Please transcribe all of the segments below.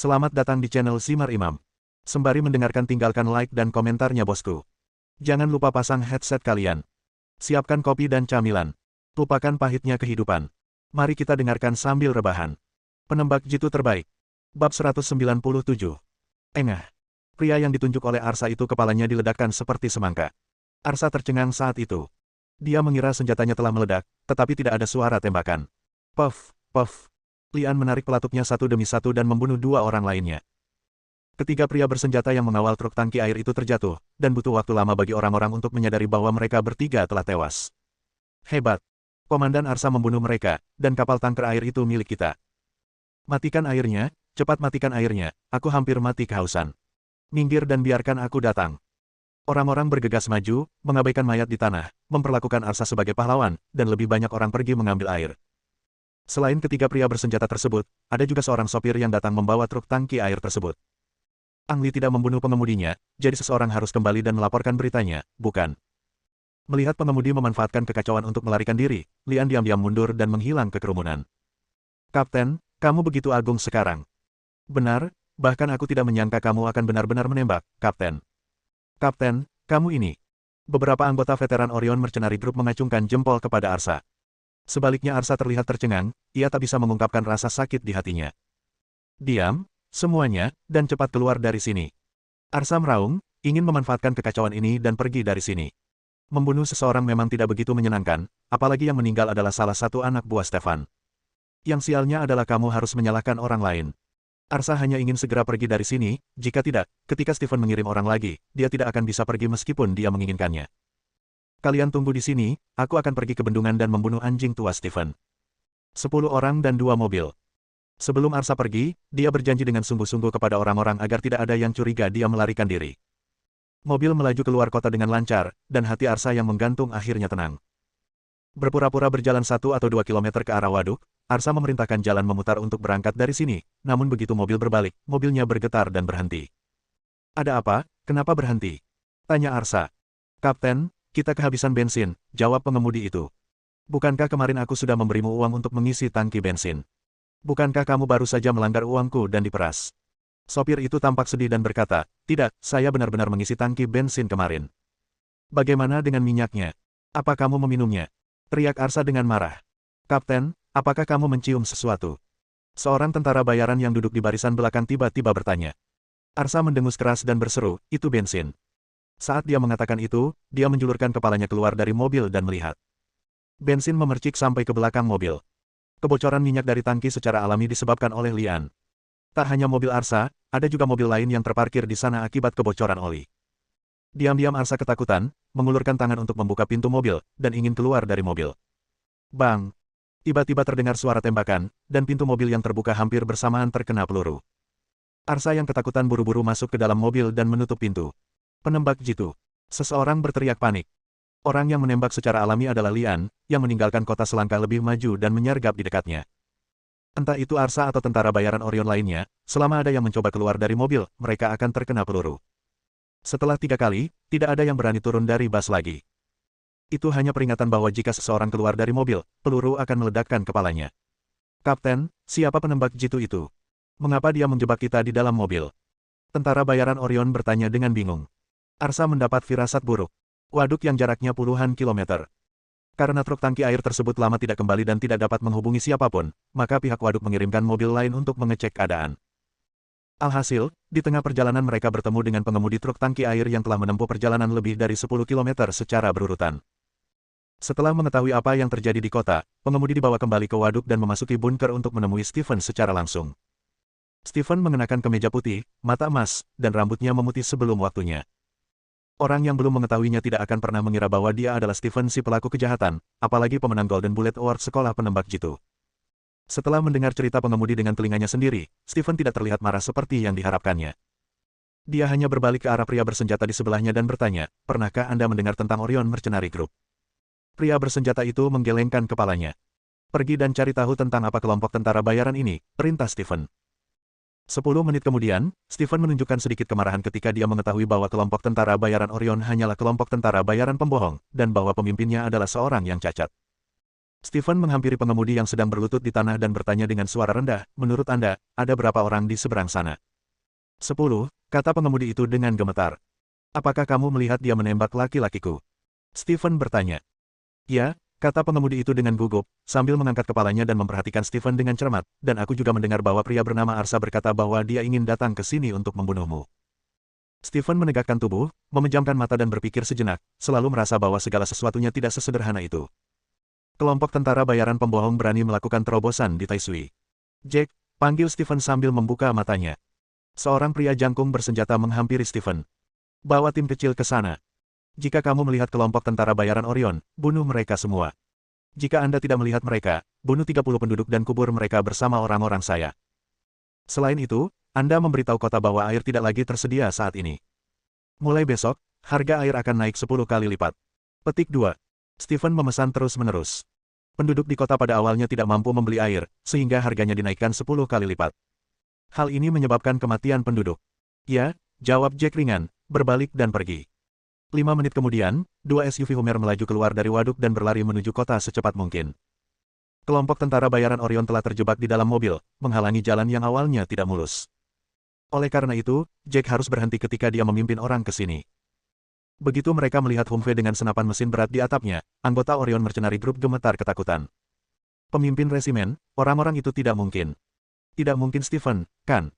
Selamat datang di channel Simar Imam. Sembari mendengarkan tinggalkan like dan komentarnya bosku. Jangan lupa pasang headset kalian. Siapkan kopi dan camilan. Lupakan pahitnya kehidupan. Mari kita dengarkan sambil rebahan. Penembak jitu terbaik. Bab 197. Engah. Pria yang ditunjuk oleh Arsa itu kepalanya diledakkan seperti semangka. Arsa tercengang saat itu. Dia mengira senjatanya telah meledak, tetapi tidak ada suara tembakan. Puff, puff. Lian menarik pelatupnya satu demi satu dan membunuh dua orang lainnya. Ketiga pria bersenjata yang mengawal truk tangki air itu terjatuh, dan butuh waktu lama bagi orang-orang untuk menyadari bahwa mereka bertiga telah tewas. Hebat. Komandan Arsa membunuh mereka, dan kapal tanker air itu milik kita. Matikan airnya, cepat matikan airnya, aku hampir mati kehausan. Minggir dan biarkan aku datang. Orang-orang bergegas maju, mengabaikan mayat di tanah, memperlakukan Arsa sebagai pahlawan, dan lebih banyak orang pergi mengambil air. Selain ketiga pria bersenjata tersebut, ada juga seorang sopir yang datang membawa truk tangki air tersebut. Ang Li tidak membunuh pengemudinya, jadi seseorang harus kembali dan melaporkan beritanya, bukan? Melihat pengemudi memanfaatkan kekacauan untuk melarikan diri, Lian diam-diam mundur dan menghilang ke kerumunan. Kapten, kamu begitu agung sekarang. Benar, bahkan aku tidak menyangka kamu akan benar-benar menembak, Kapten. Kapten, kamu ini. Beberapa anggota veteran Orion Mercenary Group mengacungkan jempol kepada Arsa. Sebaliknya Arsa terlihat tercengang, ia tak bisa mengungkapkan rasa sakit di hatinya. Diam, semuanya, dan cepat keluar dari sini. Arsa meraung, ingin memanfaatkan kekacauan ini dan pergi dari sini. Membunuh seseorang memang tidak begitu menyenangkan, apalagi yang meninggal adalah salah satu anak buah Stefan. Yang sialnya adalah kamu harus menyalahkan orang lain. Arsa hanya ingin segera pergi dari sini, jika tidak, ketika Stephen mengirim orang lagi, dia tidak akan bisa pergi meskipun dia menginginkannya. Kalian tunggu di sini, aku akan pergi ke bendungan dan membunuh anjing tua Stephen. 10 orang dan 2 mobil. Sebelum Arsa pergi, dia berjanji dengan sungguh-sungguh kepada orang-orang agar tidak ada yang curiga dia melarikan diri. Mobil melaju keluar kota dengan lancar, dan hati Arsa yang menggantung akhirnya tenang. Berpura-pura berjalan 1 atau 2 kilometer ke arah waduk, Arsa memerintahkan jalan memutar untuk berangkat dari sini, namun begitu mobil berbalik, mobilnya bergetar dan berhenti. Ada apa? Kenapa berhenti? Tanya Arsa. Kapten, kita kehabisan bensin, jawab pengemudi itu. Bukankah kemarin aku sudah memberimu uang untuk mengisi tangki bensin? Bukankah kamu baru saja melanggar uangku dan diperas? Sopir itu tampak sedih dan berkata, tidak, saya benar-benar mengisi tangki bensin kemarin. Bagaimana dengan minyaknya? Apa kamu meminumnya? Teriak Arsa dengan marah. Kapten, apakah kamu mencium sesuatu? Seorang tentara bayaran yang duduk di barisan belakang tiba-tiba bertanya. Arsa mendengus keras dan berseru, itu bensin. Saat dia mengatakan itu, dia menjulurkan kepalanya keluar dari mobil dan melihat. Bensin memercik sampai ke belakang mobil. Kebocoran minyak dari tangki secara alami disebabkan oleh Lian. Tak hanya mobil Arsa, ada juga mobil lain yang terparkir di sana akibat kebocoran oli. Diam-diam Arsa ketakutan, mengulurkan tangan untuk membuka pintu mobil, dan ingin keluar dari mobil. Bang! Tiba-tiba terdengar suara tembakan, dan pintu mobil yang terbuka hampir bersamaan terkena peluru. Arsa yang ketakutan buru-buru masuk ke dalam mobil dan menutup pintu. Penembak jitu. Seseorang berteriak panik. Orang yang menembak secara alami adalah Lian, yang meninggalkan kota selangkah lebih maju dan menyergap di dekatnya. Entah itu Arsa atau tentara bayaran Orion lainnya, selama ada yang mencoba keluar dari mobil, mereka akan terkena peluru. Setelah 3 kali, tidak ada yang berani turun dari bas lagi. Itu hanya peringatan bahwa jika seseorang keluar dari mobil, peluru akan meledakkan kepalanya. Kapten, siapa penembak jitu itu? Mengapa dia menjebak kita di dalam mobil? Tentara bayaran Orion bertanya dengan bingung. Arsa mendapat firasat buruk. Waduk yang jaraknya puluhan kilometer. Karena truk tangki air tersebut lama tidak kembali dan tidak dapat menghubungi siapapun, maka pihak waduk mengirimkan mobil lain untuk mengecek keadaan. Alhasil, di tengah perjalanan mereka bertemu dengan pengemudi truk tangki air yang telah menempuh perjalanan lebih dari 10 kilometer secara berurutan. Setelah mengetahui apa yang terjadi di kota, pengemudi dibawa kembali ke waduk dan memasuki bunker untuk menemui Stephen secara langsung. Stephen mengenakan kemeja putih, mata emas, dan rambutnya memutih sebelum waktunya. Orang yang belum mengetahuinya tidak akan pernah mengira bahwa dia adalah Stephen si pelaku kejahatan, apalagi pemenang Golden Bullet Award sekolah penembak jitu. Setelah mendengar cerita pengemudi dengan telinganya sendiri, Stephen tidak terlihat marah seperti yang diharapkannya. Dia hanya berbalik ke arah pria bersenjata di sebelahnya dan bertanya, pernahkah Anda mendengar tentang Orion Mercenary Group? Pria bersenjata itu menggelengkan kepalanya. Pergi dan cari tahu tentang apa kelompok tentara bayaran ini, perintah Stephen. 10 menit kemudian, Stephen menunjukkan sedikit kemarahan ketika dia mengetahui bahwa kelompok tentara bayaran Orion hanyalah kelompok tentara bayaran pembohong, dan bahwa pemimpinnya adalah seorang yang cacat. Stephen menghampiri pengemudi yang sedang berlutut di tanah dan bertanya dengan suara rendah, menurut Anda, ada berapa orang di seberang sana? 10, kata pengemudi itu dengan gemetar. Apakah kamu melihat dia menembak laki-lakiku? Stephen bertanya. Ya, kata pengemudi itu dengan gugup, sambil mengangkat kepalanya dan memperhatikan Stephen dengan cermat, dan aku juga mendengar bahwa pria bernama Arsa berkata bahwa dia ingin datang ke sini untuk membunuhmu. Stephen menegakkan tubuh, memejamkan mata dan berpikir sejenak, selalu merasa bahwa segala sesuatunya tidak sesederhana itu. Kelompok tentara bayaran pembohong berani melakukan terobosan di Taisui. Jack, panggil Stephen sambil membuka matanya. Seorang pria jangkung bersenjata menghampiri Stephen. Bawa tim kecil ke sana. Jika kamu melihat kelompok tentara bayaran Orion, bunuh mereka semua. Jika Anda tidak melihat mereka, bunuh 30 penduduk dan kubur mereka bersama orang-orang saya. Selain itu, Anda memberitahu kota bahwa air tidak lagi tersedia saat ini. Mulai besok, harga air akan naik 10 kali lipat. Petik 2. Stephen memesan terus-menerus. Penduduk di kota pada awalnya tidak mampu membeli air, sehingga harganya dinaikkan 10 kali lipat. Hal ini menyebabkan kematian penduduk. Ya, jawab Jack ringan, berbalik dan pergi. 5 menit kemudian, 2 SUV Hummer melaju keluar dari waduk dan berlari menuju kota secepat mungkin. Kelompok tentara bayaran Orion telah terjebak di dalam mobil, menghalangi jalan yang awalnya tidak mulus. Oleh karena itu, Jack harus berhenti ketika dia memimpin orang ke sini. Begitu mereka melihat Humvee dengan senapan mesin berat di atapnya, anggota Orion Mercenary Group gemetar ketakutan. Pemimpin resimen, orang-orang itu tidak mungkin. Tidak mungkin Stephen, kan?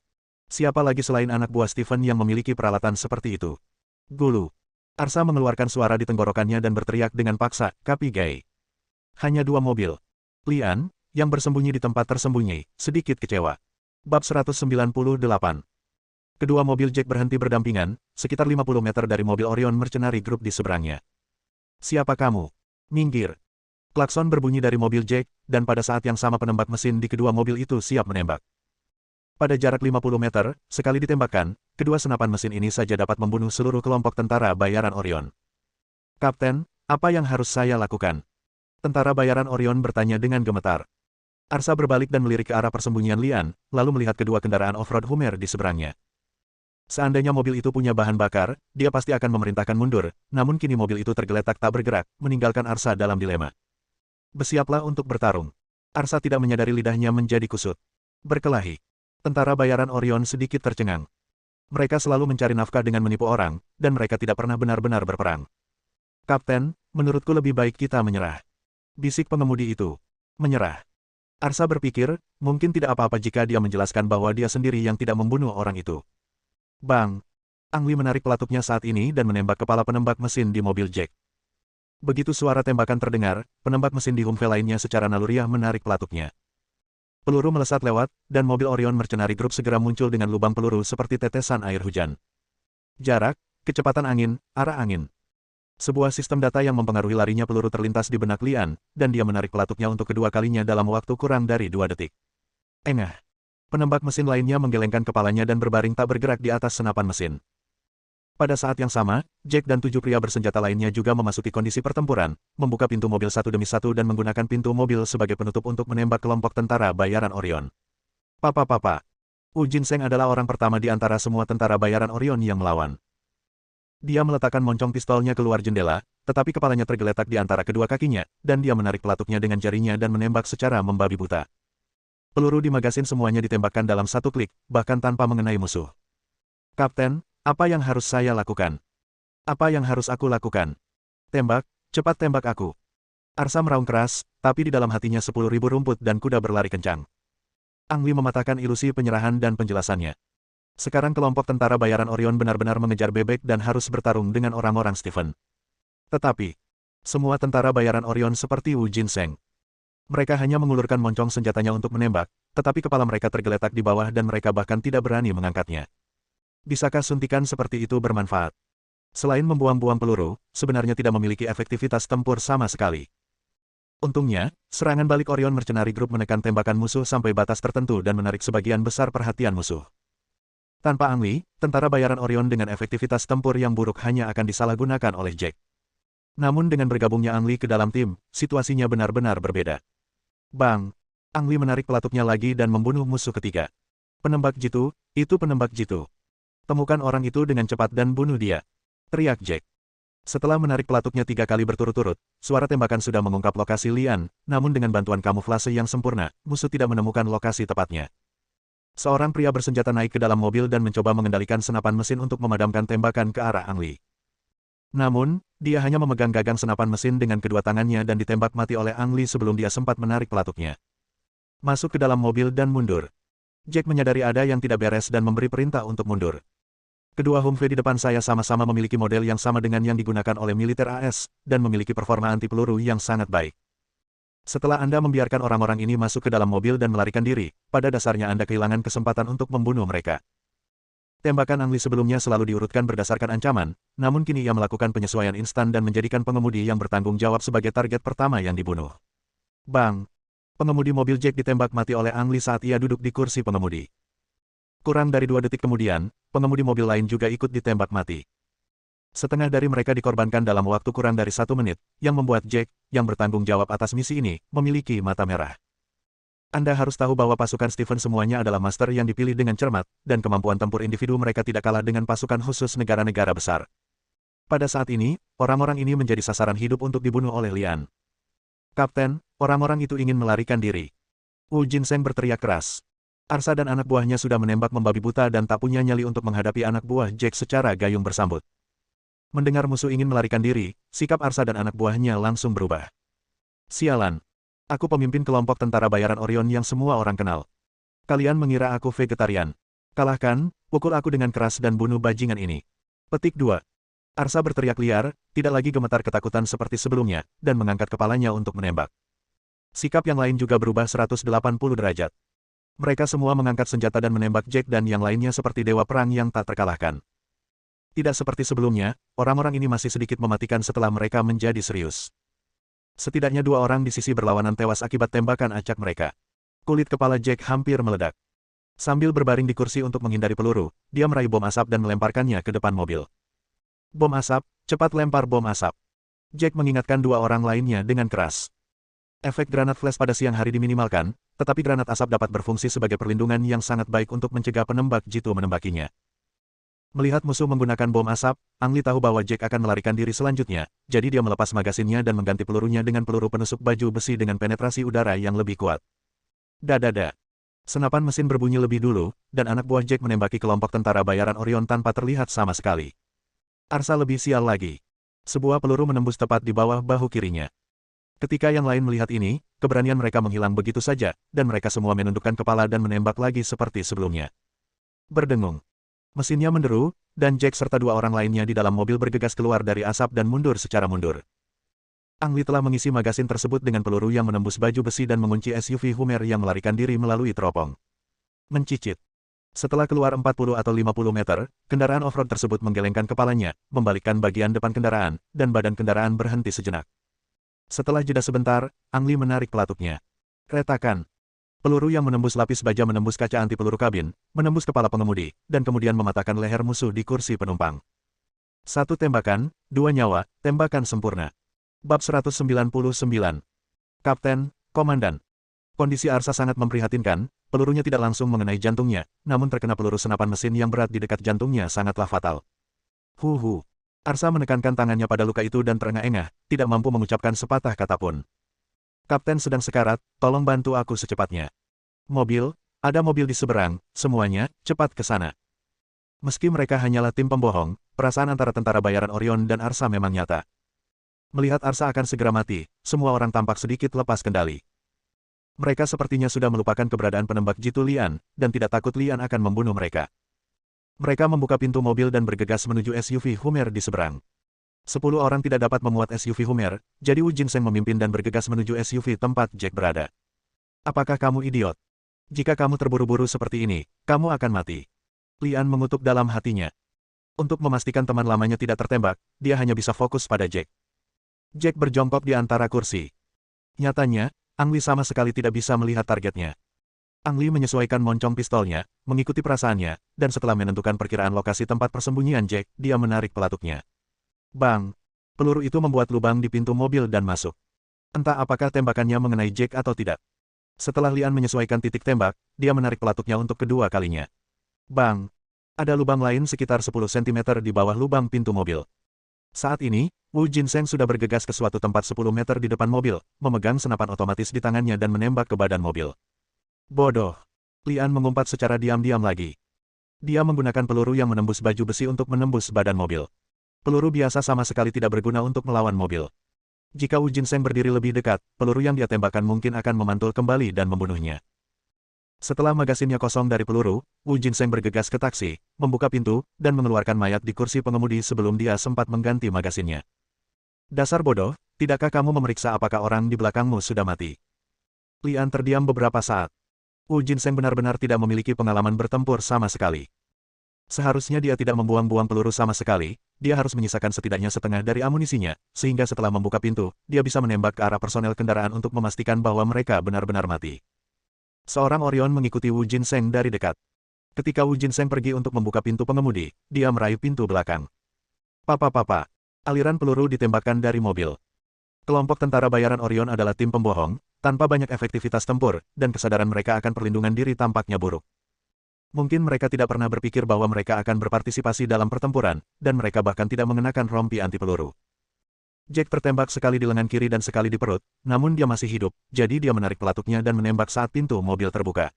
Siapa lagi selain anak buah Stephen yang memiliki peralatan seperti itu? Gulu. Arsa mengeluarkan suara di tenggorokannya dan berteriak dengan paksa, "Kapi Gay." Hanya 2 mobil. Lian, yang bersembunyi di tempat tersembunyi, sedikit kecewa. Bab 198. Kedua mobil Jack berhenti berdampingan, sekitar 50 meter dari mobil Orion Mercenary Group di seberangnya. Siapa kamu? Minggir. Klakson berbunyi dari mobil Jack, dan pada saat yang sama penembak mesin di kedua mobil itu siap menembak. Pada jarak 50 meter, sekali ditembakkan, kedua senapan mesin ini saja dapat membunuh seluruh kelompok tentara bayaran Orion. Kapten, apa yang harus saya lakukan? Tentara bayaran Orion bertanya dengan gemetar. Arsa berbalik dan melirik ke arah persembunyian Lian, lalu melihat kedua kendaraan off-road Hummer di seberangnya. Seandainya mobil itu punya bahan bakar, dia pasti akan memerintahkan mundur, namun kini mobil itu tergeletak tak bergerak, meninggalkan Arsa dalam dilema. Bersiaplah untuk bertarung. Arsa tidak menyadari lidahnya menjadi kusut. Berkelahi. Tentara bayaran Orion sedikit tercengang. Mereka selalu mencari nafkah dengan menipu orang, dan mereka tidak pernah benar-benar berperang. Kapten, menurutku lebih baik kita menyerah. Bisik pengemudi itu. Menyerah. Arsa berpikir, mungkin tidak apa-apa jika dia menjelaskan bahwa dia sendiri yang tidak membunuh orang itu. Bang! Ang Lee menarik pelutupnya saat ini dan menembak kepala penembak mesin di mobil Jack. Begitu suara tembakan terdengar, penembak mesin di Humvee lainnya secara naluriah menarik pelutupnya. Peluru melesat lewat, dan mobil Orion Mercenary Group segera muncul dengan lubang peluru seperti tetesan air hujan. Jarak, kecepatan angin, arah angin. Sebuah sistem data yang mempengaruhi larinya peluru terlintas di benak Lian, dan dia menarik pelutupnya untuk kedua kalinya dalam waktu kurang dari 2 detik. Engah! Penembak mesin lainnya menggelengkan kepalanya dan berbaring tak bergerak di atas senapan mesin. Pada saat yang sama, Jack dan 7 pria bersenjata lainnya juga memasuki kondisi pertempuran, membuka pintu mobil satu demi satu dan menggunakan pintu mobil sebagai penutup untuk menembak kelompok tentara bayaran Orion. Papa. Wu Jinseng adalah orang pertama di antara semua tentara bayaran Orion yang melawan. Dia meletakkan moncong pistolnya keluar jendela, tetapi kepalanya tergeletak di antara kedua kakinya, dan dia menarik pelutupnya dengan jarinya dan menembak secara membabi buta. Peluru di magasin semuanya ditembakkan dalam satu klik, bahkan tanpa mengenai musuh. Kapten, apa yang harus saya lakukan? Apa yang harus aku lakukan? Tembak, cepat tembak aku. Arsa meraung keras, tapi di dalam hatinya 10.000 rumput dan kuda berlari kencang. Ang Lee mematahkan ilusi penyerahan dan penjelasannya. Sekarang kelompok tentara bayaran Orion benar-benar mengejar bebek dan harus bertarung dengan orang-orang Stephen. Tetapi, semua tentara bayaran Orion seperti Wu Jinseng. Mereka hanya mengulurkan moncong senjatanya untuk menembak, tetapi kepala mereka tergeletak di bawah dan mereka bahkan tidak berani mengangkatnya. Bisakah suntikan seperti itu bermanfaat? Selain membuang-buang peluru, sebenarnya tidak memiliki efektivitas tempur sama sekali. Untungnya, serangan balik Orion Mercenary Group menekan tembakan musuh sampai batas tertentu dan menarik sebagian besar perhatian musuh. Tanpa Ang Lee, tentara bayaran Orion dengan efektivitas tempur yang buruk hanya akan disalahgunakan oleh Jack. Namun dengan bergabungnya Ang Lee ke dalam tim, situasinya benar-benar berbeda. Bang! Ang Lee menarik pelutupnya lagi dan membunuh musuh ketiga. Penembak jitu, itu penembak jitu. Temukan orang itu dengan cepat dan bunuh dia. Teriak Jack. Setelah menarik pelatuknya 3 kali berturut-turut, suara tembakan sudah mengungkap lokasi Lian, namun dengan bantuan kamuflase yang sempurna, musuh tidak menemukan lokasi tepatnya. Seorang pria bersenjata naik ke dalam mobil dan mencoba mengendalikan senapan mesin untuk memadamkan tembakan ke arah Ang Li. Namun, dia hanya memegang gagang senapan mesin dengan kedua tangannya dan ditembak mati oleh Ang Li sebelum dia sempat menarik pelatuknya. Masuk ke dalam mobil dan mundur. Jack menyadari ada yang tidak beres dan memberi perintah untuk mundur. Kedua Humvee di depan saya sama-sama memiliki model yang sama dengan yang digunakan oleh militer AS, dan memiliki performa anti peluru yang sangat baik. Setelah Anda membiarkan orang-orang ini masuk ke dalam mobil dan melarikan diri, pada dasarnya Anda kehilangan kesempatan untuk membunuh mereka. Tembakan Ang Li sebelumnya selalu diurutkan berdasarkan ancaman, namun kini ia melakukan penyesuaian instan dan menjadikan pengemudi yang bertanggung jawab sebagai target pertama yang dibunuh. Bang! Pengemudi mobil Jack ditembak mati oleh Ang Li saat ia duduk di kursi pengemudi. Kurang dari 2 detik kemudian, pengemudi mobil lain juga ikut ditembak mati. Setengah dari mereka dikorbankan dalam waktu kurang dari 1 menit, yang membuat Jack, yang bertanggung jawab atas misi ini, memiliki mata merah. Anda harus tahu bahwa pasukan Stephen semuanya adalah master yang dipilih dengan cermat, dan kemampuan tempur individu mereka tidak kalah dengan pasukan khusus negara-negara besar. Pada saat ini, orang-orang ini menjadi sasaran hidup untuk dibunuh oleh Lian. Kapten, orang-orang itu ingin melarikan diri. Wu Jinseng berteriak keras. Arsa dan anak buahnya sudah menembak membabi buta dan tak punya nyali untuk menghadapi anak buah Jack secara gayung bersambut. Mendengar musuh ingin melarikan diri, sikap Arsa dan anak buahnya langsung berubah. Sialan. Aku pemimpin kelompok tentara bayaran Orion yang semua orang kenal. Kalian mengira aku vegetarian. Kalahkan, pukul aku dengan keras dan bunuh bajingan ini. Petik 2. Arsa berteriak liar, tidak lagi gemetar ketakutan seperti sebelumnya, dan mengangkat kepalanya untuk menembak. Sikap yang lain juga berubah 180 derajat. Mereka semua mengangkat senjata dan menembak Jack dan yang lainnya seperti dewa perang yang tak terkalahkan. Tidak seperti sebelumnya, orang-orang ini masih sedikit mematikan setelah mereka menjadi serius. Setidaknya 2 orang di sisi berlawanan tewas akibat tembakan acak mereka. Kulit kepala Jack hampir meledak. Sambil berbaring di kursi untuk menghindari peluru, dia meraih bom asap dan melemparkannya ke depan mobil. Bom asap, cepat lempar bom asap. Jack mengingatkan 2 orang lainnya dengan keras. Efek granat flash pada siang hari diminimalkan, tetapi granat asap dapat berfungsi sebagai perlindungan yang sangat baik untuk mencegah penembak jitu menembakinya. Melihat musuh menggunakan bom asap, Ang Li tahu bahwa Jack akan melarikan diri selanjutnya, jadi dia melepas magasinnya dan mengganti pelurunya dengan peluru penusuk baju besi dengan penetrasi udara yang lebih kuat. Dadada. Senapan mesin berbunyi lebih dulu, dan anak buah Jack menembaki kelompok tentara bayaran Orion tanpa terlihat sama sekali. Arsa lebih sial lagi. Sebuah peluru menembus tepat di bawah bahu kirinya. Ketika yang lain melihat ini, keberanian mereka menghilang begitu saja, dan mereka semua menundukkan kepala dan menembak lagi seperti sebelumnya. Berdengung. Mesinnya menderu, dan Jack serta 2 orang lainnya di dalam mobil bergegas keluar dari asap dan mundur secara mundur. Ang Li telah mengisi magasin tersebut dengan peluru yang menembus baju besi dan mengunci SUV Hummer yang melarikan diri melalui teropong. Mencicit. Setelah keluar 40 atau 50 meter, kendaraan off-road tersebut menggelengkan kepalanya, membalikkan bagian depan kendaraan, dan badan kendaraan berhenti sejenak. Setelah jeda sebentar, Ang Li menarik pelatuknya. Retakan. Peluru yang menembus lapis baja menembus kaca anti peluru kabin, menembus kepala pengemudi, dan kemudian mematahkan leher musuh di kursi penumpang. 1 tembakan, 2 nyawa, tembakan sempurna. Bab 199. Kapten, Komandan. Kondisi Arsa sangat memprihatinkan, pelurunya tidak langsung mengenai jantungnya, namun terkena peluru senapan mesin yang berat di dekat jantungnya sangatlah fatal. Huhu. Arsa menekankan tangannya pada luka itu dan terengah-engah, tidak mampu mengucapkan sepatah kata pun. Kapten sedang sekarat, tolong bantu aku secepatnya. Mobil, ada mobil di seberang, semuanya, cepat ke sana. Meski mereka hanyalah tim pembohong, perasaan antara tentara bayaran Orion dan Arsa memang nyata. Melihat Arsa akan segera mati, semua orang tampak sedikit lepas kendali. Mereka sepertinya sudah melupakan keberadaan penembak jitu Lian, dan tidak takut Lian akan membunuh mereka. Mereka membuka pintu mobil dan bergegas menuju SUV Hummer di seberang. 10 orang tidak dapat memuat SUV Hummer, jadi Wu Jinseng memimpin dan bergegas menuju SUV tempat Jack berada. Apakah kamu idiot? Jika kamu terburu-buru seperti ini, kamu akan mati. Lian mengutuk dalam hatinya. Untuk memastikan teman lamanya tidak tertembak, dia hanya bisa fokus pada Jack. Jack berjongkok di antara kursi. Nyatanya, Ang Li sama sekali tidak bisa melihat targetnya. Ang Li menyesuaikan moncong pistolnya, mengikuti perasaannya, dan setelah menentukan perkiraan lokasi tempat persembunyian Jack, dia menarik pelatuknya. Bang! Peluru itu membuat lubang di pintu mobil dan masuk. Entah apakah tembakannya mengenai Jack atau tidak. Setelah Lian menyesuaikan titik tembak, dia menarik pelatuknya untuk kedua kalinya. Bang! Ada lubang lain sekitar 10 cm di bawah lubang pintu mobil. Saat ini, Wu Jinseng sudah bergegas ke suatu tempat 10 meter di depan mobil, memegang senapan otomatis di tangannya dan menembak ke badan mobil. Bodoh. Lian mengumpat secara diam-diam lagi. Dia menggunakan peluru yang menembus baju besi untuk menembus badan mobil. Peluru biasa sama sekali tidak berguna untuk melawan mobil. Jika Wu Jinseng berdiri lebih dekat, peluru yang dia tembakkan mungkin akan memantul kembali dan membunuhnya. Setelah magasinnya kosong dari peluru, Wu Jinseng bergegas ke taksi, membuka pintu, dan mengeluarkan mayat di kursi pengemudi sebelum dia sempat mengganti magasinnya. Dasar bodoh, tidakkah kamu memeriksa apakah orang di belakangmu sudah mati? Lian terdiam beberapa saat. Wu Jinseng benar-benar tidak memiliki pengalaman bertempur sama sekali. Seharusnya dia tidak membuang-buang peluru sama sekali, dia harus menyisakan setidaknya setengah dari amunisinya, sehingga setelah membuka pintu, dia bisa menembak ke arah personel kendaraan untuk memastikan bahwa mereka benar-benar mati. Seorang Orion mengikuti Wu Jinseng dari dekat. Ketika Wu Jinseng pergi untuk membuka pintu pengemudi, dia meraih pintu belakang. Papa. Aliran peluru ditembakkan dari mobil. Kelompok tentara bayaran Orion adalah tim pembohong, tanpa banyak efektivitas tempur, dan kesadaran mereka akan perlindungan diri tampaknya buruk. Mungkin mereka tidak pernah berpikir bahwa mereka akan berpartisipasi dalam pertempuran, dan mereka bahkan tidak mengenakan rompi anti peluru. Jack tertembak sekali di lengan kiri dan sekali di perut, namun dia masih hidup, jadi dia menarik pelatuknya dan menembak saat pintu mobil terbuka.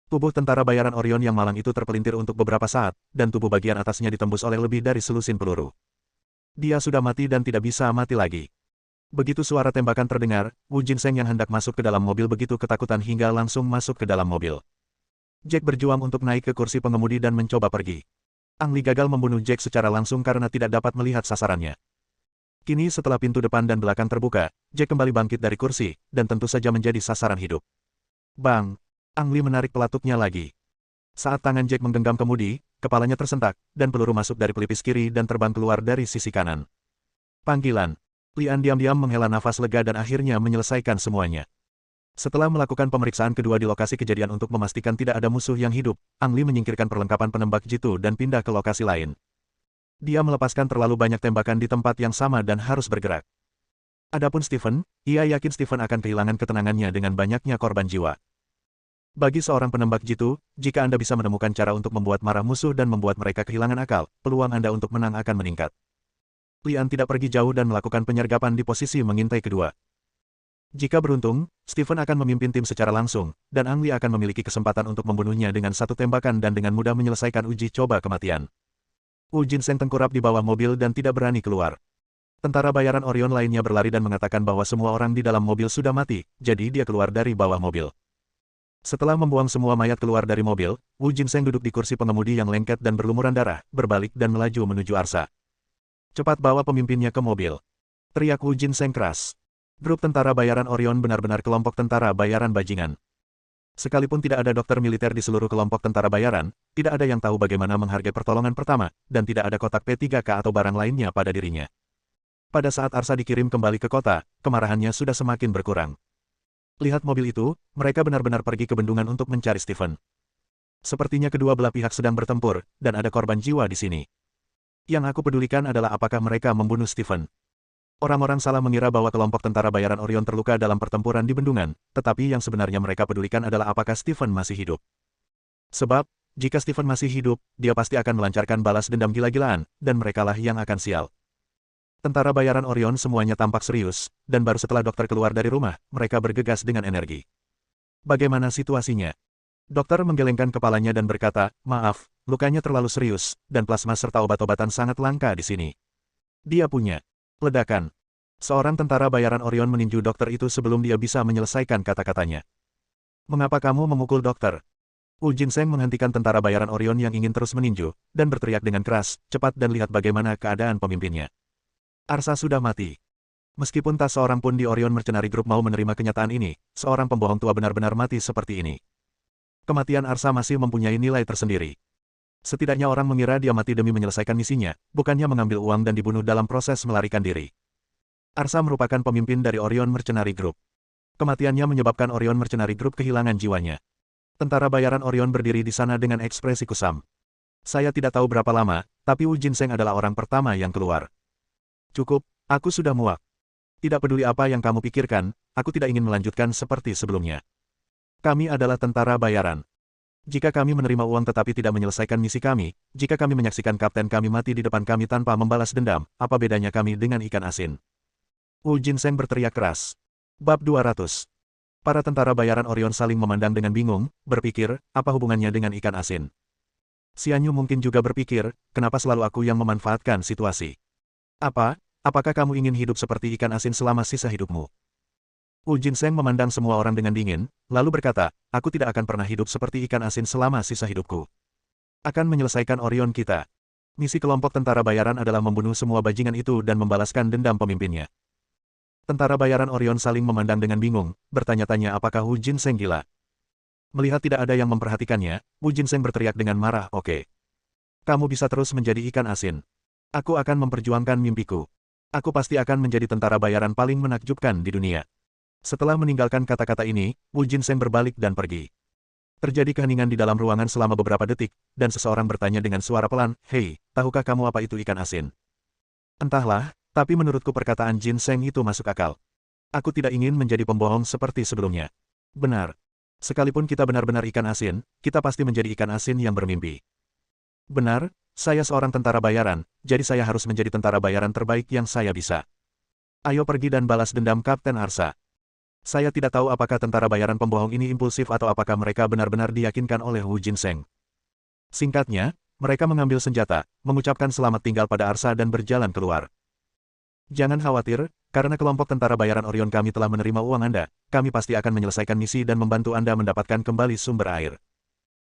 Tubuh tentara bayaran Orion yang malang itu terpelintir untuk beberapa saat, dan tubuh bagian atasnya ditembus oleh lebih dari selusin peluru. Dia sudah mati dan tidak bisa mati lagi. Begitu suara tembakan terdengar, Wu Jinseng yang hendak masuk ke dalam mobil begitu ketakutan hingga langsung masuk ke dalam mobil. Jack berjuang untuk naik ke kursi pengemudi dan mencoba pergi. Ang Li gagal membunuh Jack secara langsung karena tidak dapat melihat sasarannya. Kini setelah pintu depan dan belakang terbuka, Jack kembali bangkit dari kursi, dan tentu saja menjadi sasaran hidup. Bang! Ang Li menarik pelatuknya lagi. Saat tangan Jack menggenggam kemudi, kepalanya tersentak, dan peluru masuk dari pelipis kiri dan terbang keluar dari sisi kanan. Panggilan. Lian diam-diam menghela nafas lega dan akhirnya menyelesaikan semuanya. Setelah melakukan pemeriksaan kedua di lokasi kejadian untuk memastikan tidak ada musuh yang hidup, Ang Li menyingkirkan perlengkapan penembak jitu dan pindah ke lokasi lain. Dia melepaskan terlalu banyak tembakan di tempat yang sama dan harus bergerak. Adapun Stephen, ia yakin Stephen akan kehilangan ketenangannya dengan banyaknya korban jiwa. Bagi seorang penembak jitu, jika Anda bisa menemukan cara untuk membuat marah musuh dan membuat mereka kehilangan akal, peluang Anda untuk menang akan meningkat. Lian tidak pergi jauh dan melakukan penyergapan di posisi mengintai kedua. Jika beruntung, Stephen akan memimpin tim secara langsung, dan Ang Li akan memiliki kesempatan untuk membunuhnya dengan satu tembakan dan dengan mudah menyelesaikan uji coba kematian. Wu Jinseng tengkurap di bawah mobil dan tidak berani keluar. Tentara bayaran Orion lainnya berlari dan mengatakan bahwa semua orang di dalam mobil sudah mati, jadi dia keluar dari bawah mobil. Setelah membuang semua mayat keluar dari mobil, Wu Jinseng duduk di kursi pengemudi yang lengket dan berlumuran darah, berbalik dan melaju menuju Arsa. Cepat bawa pemimpinnya ke mobil. Teriak Wu Jinseng keras. Grup tentara bayaran Orion benar-benar kelompok tentara bayaran bajingan. Sekalipun tidak ada dokter militer di seluruh kelompok tentara bayaran, tidak ada yang tahu bagaimana menghargai pertolongan pertama, dan tidak ada kotak P3K atau barang lainnya pada dirinya. Pada saat Arsa dikirim kembali ke kota, kemarahannya sudah semakin berkurang. Lihat mobil itu, mereka benar-benar pergi ke bendungan untuk mencari Stephen. Sepertinya kedua belah pihak sedang bertempur, dan ada korban jiwa di sini. Yang aku pedulikan adalah apakah mereka membunuh Stephen. Orang-orang salah mengira bahwa kelompok tentara bayaran Orion terluka dalam pertempuran di bendungan, tetapi yang sebenarnya mereka pedulikan adalah apakah Stephen masih hidup. Sebab, jika Stephen masih hidup, dia pasti akan melancarkan balas dendam gila-gilaan, dan merekalah yang akan sial. Tentara bayaran Orion semuanya tampak serius, dan baru setelah dokter keluar dari rumah, mereka bergegas dengan energi. Bagaimana situasinya? Dokter menggelengkan kepalanya dan berkata, maaf, lukanya terlalu serius, dan plasma serta obat-obatan sangat langka di sini. Dia punya. Ledakan. Seorang tentara bayaran Orion meninju dokter itu sebelum dia bisa menyelesaikan kata-katanya. Mengapa kamu memukul dokter? Wu Jinseng menghentikan tentara bayaran Orion yang ingin terus meninju, dan berteriak dengan keras, cepat dan lihat bagaimana keadaan pemimpinnya. Arsa sudah mati. Meskipun tak seorang pun di Orion Mercenary Group mau menerima kenyataan ini, seorang pembohong tua benar-benar mati seperti ini. Kematian Arsa masih mempunyai nilai tersendiri. Setidaknya orang mengira dia mati demi menyelesaikan misinya, bukannya mengambil uang dan dibunuh dalam proses melarikan diri. Arsa merupakan pemimpin dari Orion Mercenary Group. Kematiannya menyebabkan Orion Mercenary Group kehilangan jiwanya. Tentara bayaran Orion berdiri di sana dengan ekspresi kusam. Saya tidak tahu berapa lama, tapi Wu Jinseng adalah orang pertama yang keluar. Cukup, aku sudah muak. Tidak peduli apa yang kamu pikirkan, aku tidak ingin melanjutkan seperti sebelumnya. Kami adalah tentara bayaran. Jika kami menerima uang tetapi tidak menyelesaikan misi kami, jika kami menyaksikan kapten kami mati di depan kami tanpa membalas dendam, apa bedanya kami dengan ikan asin? Wu Jinseng berteriak keras. Bab 200. Para tentara bayaran Orion saling memandang dengan bingung, berpikir, apa hubungannya dengan ikan asin? Xianyu mungkin juga berpikir, kenapa selalu aku yang memanfaatkan situasi? Apakah kamu ingin hidup seperti ikan asin selama sisa hidupmu? Wu Jinseng memandang semua orang dengan dingin, lalu berkata, aku tidak akan pernah hidup seperti ikan asin selama sisa hidupku. Akan menyelesaikan Orion kita. Misi kelompok tentara bayaran adalah membunuh semua bajingan itu dan membalaskan dendam pemimpinnya. Tentara bayaran Orion saling memandang dengan bingung, bertanya-tanya apakah Wu Jinseng gila. Melihat tidak ada yang memperhatikannya, Wu Jinseng berteriak dengan marah, oke. Kamu bisa terus menjadi ikan asin. Aku akan memperjuangkan mimpiku. Aku pasti akan menjadi tentara bayaran paling menakjubkan di dunia. Setelah meninggalkan kata-kata ini, Wu Jinseng berbalik dan pergi. Terjadi keheningan di dalam ruangan selama beberapa detik, dan seseorang bertanya dengan suara pelan, hei, tahukah kamu apa itu ikan asin? Entahlah, tapi menurutku perkataan Jinseng itu masuk akal. Aku tidak ingin menjadi pembohong seperti sebelumnya. Benar. Sekalipun kita benar-benar ikan asin, kita pasti menjadi ikan asin yang bermimpi. Benar, saya seorang tentara bayaran, jadi saya harus menjadi tentara bayaran terbaik yang saya bisa. Ayo pergi dan balas dendam Kapten Arsa. Saya tidak tahu apakah tentara bayaran pembohong ini impulsif atau apakah mereka benar-benar diyakinkan oleh Wu Jinseng. Singkatnya, mereka mengambil senjata, mengucapkan selamat tinggal pada Arsa dan berjalan keluar. Jangan khawatir, karena kelompok tentara bayaran Orion kami telah menerima uang Anda, kami pasti akan menyelesaikan misi dan membantu Anda mendapatkan kembali sumber air.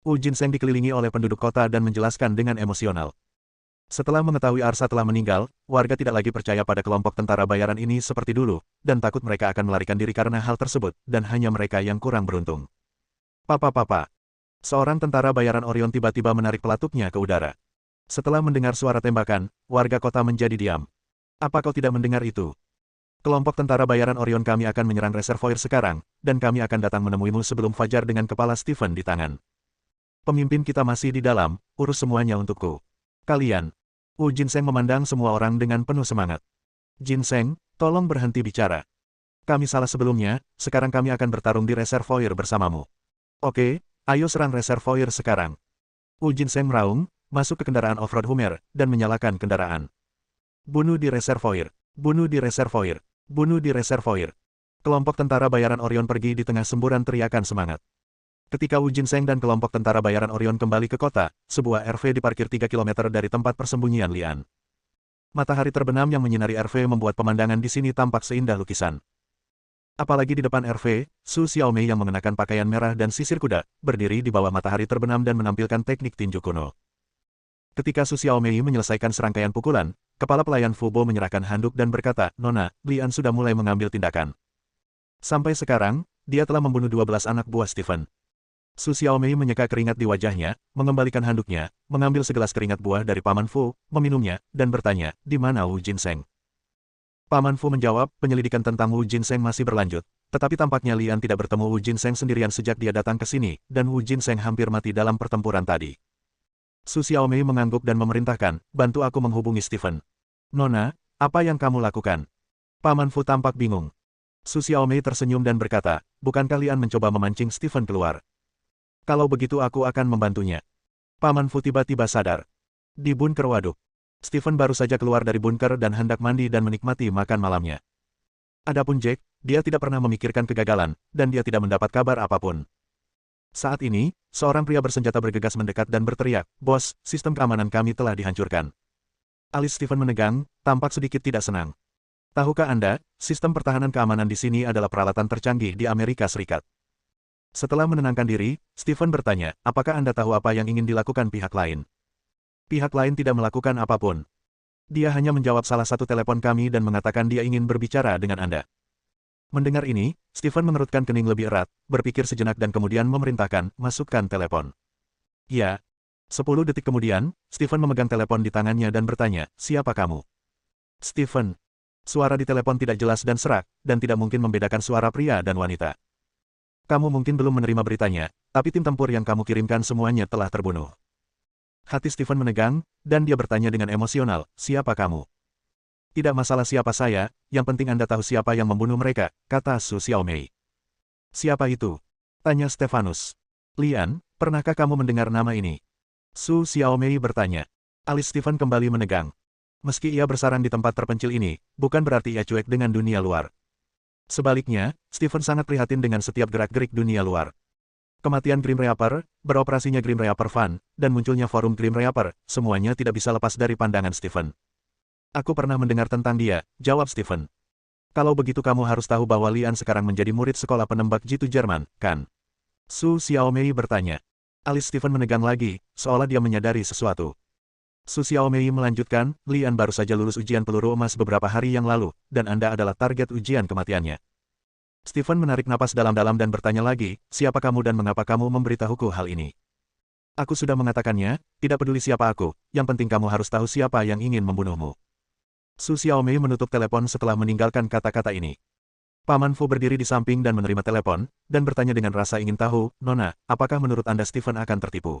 Wu Jinseng dikelilingi oleh penduduk kota dan menjelaskan dengan emosional. Setelah mengetahui Arsa telah meninggal, warga tidak lagi percaya pada kelompok tentara bayaran ini seperti dulu, dan takut mereka akan melarikan diri karena hal tersebut, dan hanya mereka yang kurang beruntung. Papa. Seorang tentara bayaran Orion tiba-tiba menarik pelatuknya ke udara. Setelah mendengar suara tembakan, warga kota menjadi diam. Apa kau tidak mendengar itu? Kelompok tentara bayaran Orion kami akan menyerang reservoir sekarang, dan kami akan datang menemuimu sebelum fajar dengan kepala Stephen di tangan. Pemimpin kita masih di dalam, urus semuanya untukku. Kalian. Wu Jinseng memandang semua orang dengan penuh semangat. Jinseng, tolong berhenti bicara. Kami salah sebelumnya, sekarang kami akan bertarung di reservoir bersamamu. Oke, ayo serang reservoir sekarang. Wu Jinseng meraung, masuk ke kendaraan off-road Hummer, dan menyalakan kendaraan. Bunuh di reservoir, bunuh di reservoir, bunuh di reservoir. Kelompok tentara bayaran Orion pergi di tengah semburan teriakan semangat. Ketika Wu Jinseng dan kelompok tentara bayaran Orion kembali ke kota, sebuah RV diparkir 3 km dari tempat persembunyian Lian. Matahari terbenam yang menyinari RV membuat pemandangan di sini tampak seindah lukisan. Apalagi di depan RV, Su Xiaomei yang mengenakan pakaian merah dan sisir kuda, berdiri di bawah matahari terbenam dan menampilkan teknik tinju kuno. Ketika Su Xiaomei menyelesaikan serangkaian pukulan, kepala pelayan Fubo menyerahkan handuk dan berkata, Nona, Lian sudah mulai mengambil tindakan. Sampai sekarang, dia telah membunuh 12 anak buah Stephen. Su Xiaomei menyeka keringat di wajahnya, mengembalikan handuknya, mengambil segelas keringat buah dari Paman Fu, meminumnya, dan bertanya, di mana Wu Jinseng? Paman Fu menjawab, penyelidikan tentang Wu Jinseng masih berlanjut, tetapi tampaknya Lian tidak bertemu Wu Jinseng sendirian sejak dia datang ke sini, dan Wu Jinseng hampir mati dalam pertempuran tadi. Su Xiaomei mengangguk dan memerintahkan, bantu aku menghubungi Stephen. Nona, apa yang kamu lakukan? Paman Fu tampak bingung. Su Xiaomei tersenyum dan berkata, bukankah Lian mencoba memancing Stephen keluar? Kalau begitu aku akan membantunya. Paman Fu tiba-tiba sadar. Di bunker waduk. Stephen baru saja keluar dari bunker dan hendak mandi dan menikmati makan malamnya. Adapun Jack, dia tidak pernah memikirkan kegagalan, dan dia tidak mendapat kabar apapun. Saat ini, seorang pria bersenjata bergegas mendekat dan berteriak, Bos, sistem keamanan kami telah dihancurkan. Alis Stephen menegang, tampak sedikit tidak senang. Tahukah Anda, sistem pertahanan keamanan di sini adalah peralatan tercanggih di Amerika Serikat. Setelah menenangkan diri, Stephen bertanya, apakah Anda tahu apa yang ingin dilakukan pihak lain? Pihak lain tidak melakukan apapun. Dia hanya menjawab salah satu telepon kami dan mengatakan dia ingin berbicara dengan Anda. Mendengar ini, Stephen mengerutkan kening lebih erat, berpikir sejenak dan kemudian memerintahkan, masukkan telepon. Ya. 10 detik kemudian, Stephen memegang telepon di tangannya dan bertanya, siapa kamu? Stephen. Suara di telepon tidak jelas dan serak, dan tidak mungkin membedakan suara pria dan wanita. Kamu mungkin belum menerima beritanya, tapi tim tempur yang kamu kirimkan semuanya telah terbunuh. Hati Stephen menegang, dan dia bertanya dengan emosional, siapa kamu? Tidak masalah siapa saya, yang penting Anda tahu siapa yang membunuh mereka, kata Su Xiaomei. Siapa itu? Tanya Stefanus. Lian, Pernahkah kamu mendengar nama ini? Su Xiaomei bertanya. Alis Stephen kembali menegang. Meski ia bersarang di tempat terpencil ini, bukan berarti ia cuek dengan dunia luar. Sebaliknya, Stephen sangat prihatin dengan setiap gerak-gerik dunia luar. Kematian Grim Reaper, beroperasinya Grim Reaper Fund, dan munculnya forum Grim Reaper, semuanya tidak bisa lepas dari pandangan Stephen. Aku pernah mendengar tentang dia, jawab Stephen. Kalau begitu kamu harus tahu bahwa Lian sekarang menjadi murid sekolah penembak jitu Jerman, kan? Su Xiaomei bertanya. Alis Stephen menegang lagi, seolah dia menyadari sesuatu. Su Xiaomei melanjutkan, Lian baru saja lulus ujian peluru emas beberapa hari yang lalu, dan Anda adalah target ujian kematiannya. Stephen menarik napas dalam-dalam dan bertanya lagi, siapa kamu dan mengapa kamu memberitahuku hal ini? Aku sudah mengatakannya, tidak peduli siapa aku, yang penting kamu harus tahu siapa yang ingin membunuhmu. Su Xiaomei menutup telepon setelah meninggalkan kata-kata ini. Paman Fu berdiri di samping dan menerima telepon, dan bertanya dengan rasa ingin tahu, Nona, apakah menurut Anda Stephen akan tertipu?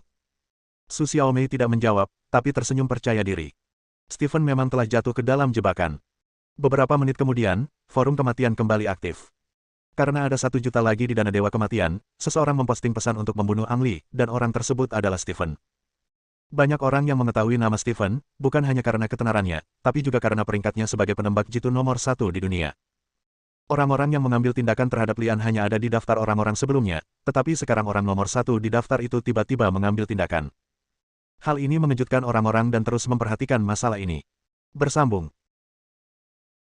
Su Xiaomei tidak menjawab, tapi tersenyum percaya diri. Stephen memang telah jatuh ke dalam jebakan. Beberapa menit kemudian, forum kematian kembali aktif. Karena ada 1 juta lagi di dana Dewa Kematian, seseorang memposting pesan untuk membunuh Ang Li, dan orang tersebut adalah Stephen. Banyak orang yang mengetahui nama Stephen, bukan hanya karena ketenarannya, tapi juga karena peringkatnya sebagai penembak jitu nomor 1 di dunia. Orang-orang yang mengambil tindakan terhadap Lian hanya ada di daftar orang-orang sebelumnya, tetapi sekarang orang nomor 1 di daftar itu tiba-tiba mengambil tindakan. Hal ini mengejutkan orang-orang dan terus memperhatikan masalah ini. Bersambung.